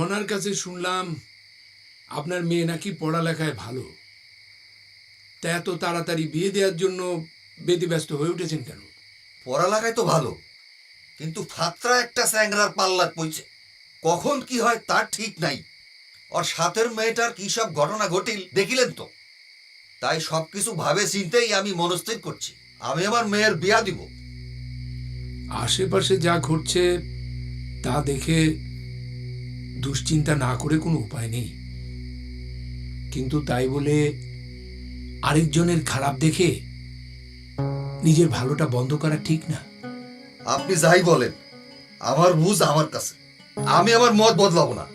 রনার কাছে শুনলাম আপনার মেয়ে নাকি পড়ালেখায় ভালো, তা এত তাড়াতাড়ি বিয়ে দেওয়ার জন্য ব্যতিব্যস্ত হয়ে উঠেছেন কেন? পড়ালেখায় তো ভালো, কিন্তু ফাত্রা একটা স্যাংরার পাল্লার পইছে। কখন কি হয় তার ঠিক নাই। ওর সাথের মেয়েটার কি সব ঘটনা ঘটিল দেখিলেন তো। তাই সবকিছু ভাবে চিন্তেই আমি মনস্থির করছি আমি আমার মেয়ের বিয়া দিব। আশেপাশে যা ঘটছে তা দেখে দুশ্চিন্তা না করে কোনো উপায় নেই, কিন্তু তাই বলে আরেকজনের খারাপ দেখে নিজের ভালোটা বন্ধ করা ঠিক না। আপনি যাই বলেন, আমার বুঝ আমার কাছে, আমি আমার মত বদলাবো না।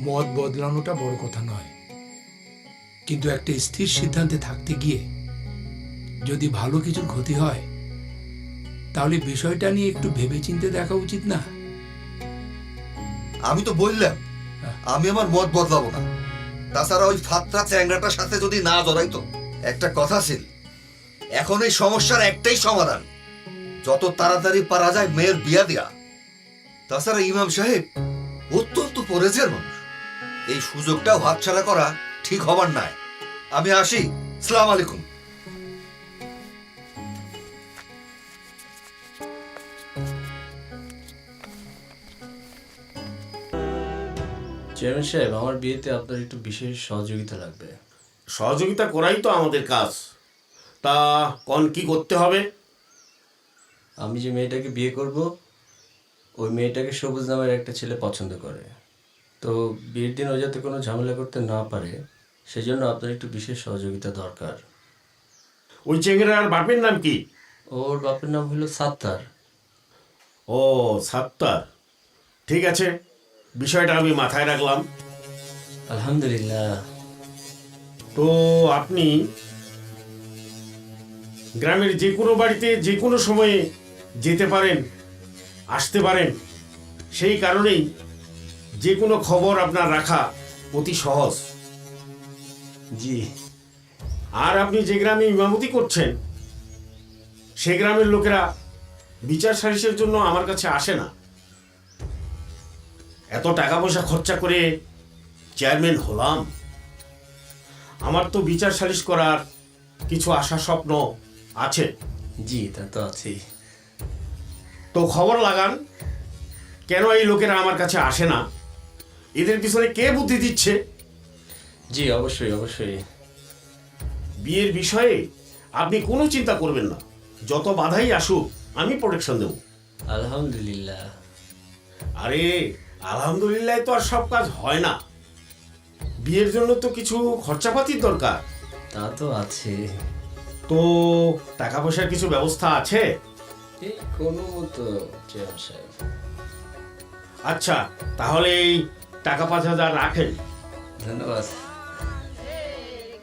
মত বদলানোটা বড় কথা নয়, কিন্তু একটা স্থির সিদ্ধান্তে থাকতে গিয়ে যদি ভালো কিছুর ক্ষতি হয় তাহলে বিষয়টা নিয়ে একটু ভেবেচিন্তে দেখা উচিত না? আমি তো বললাম আমি আমার মত বদলাবো না। তাছাড়া ওই ফাত্রা চ্যাংরাটার সাথে যদি না জড়াইতো, একটা কথা ছিল, এখন এই সমস্যার একটাই সমাধান, যত তাড়াতাড়ি পারা যায় মেয়ের বিয়া দেয়া। তাছাড়া ইমাম সাহেব অত্যন্ত পরেজের মানুষ, এই সুযোগটাও হাতছাড়া করা ঠিক হবার নয়। আমি আসি, আসসালামু আলাইকুম। চেয়ারম্যান সাহেব, আমার বিয়েতে আপনার একটু বিশেষ সহযোগিতা লাগবে। সহযোগিতা করাই তো আমাদের কাজ। তা কোন কি করতে হবে? আমি যে মেয়েটাকে বিয়ে করব, ওই মেয়েটাকে সবুজ নামের একটা ছেলে পছন্দ করে। তো বিয়ের দিন ও যাতে কোনো ঝামেলা করতে না পারে, সেজন্য আপনার একটু বিশেষ সহযোগিতা দরকার। ওই চেংড়ার বাপের নাম কি? ওর বাপের নাম হলো সাত্তার। ও, সাত্তার। ঠিক আছে, বিষয়টা আমি মাথায় রাখলাম। আলহামদুলিল্লাহ। তো আপনি গ্রামের যে কোনো বাড়িতে যে কোনো সময়ে যেতে পারেন, আসতে পারেন। সেই কারণেই যে কোনো খবর আপনার রাখা অতি সহজ। জি। আর আপনি যে গ্রামে ইমামতি করছেন, সে গ্রামের লোকেরা বিচার সালিসের জন্য আমার কাছে আসে না। এত টাকা পয়সা খরচা করে চেয়ারম্যান হলাম, আমার তো বিচার সালিশ করার কিছু আশা স্বপ্ন আছে। জি, তা তো আছেই। তো খবর লাগান, কেন এই লোকেরা আমার কাছে আসে না, এদের পিছনে কে বুদ্ধি দিচ্ছে। জি, অবশ্যই অবশ্যই। বিয়ের বিষয়ে আপনি কোনো চিন্তা করবেন না, যত বাধাই আসুক আমি প্রোটেকশন দেব। আলহামদুলিল্লাহ। আরে আলহামদুলিল্লাহ তো আর সব কাজ হয় না, বিয়ের জন্য তো কিছু খরচাপাতির দরকার। তা তো আছে। তো টাকা পয়সার কিছু ব্যবস্থা আছে? এই কোনো মতো চেয়ারম্যান সাহেব। আচ্ছা, তাহলে এই টাকা 5,000 রাখেন। ধন্যবাদ।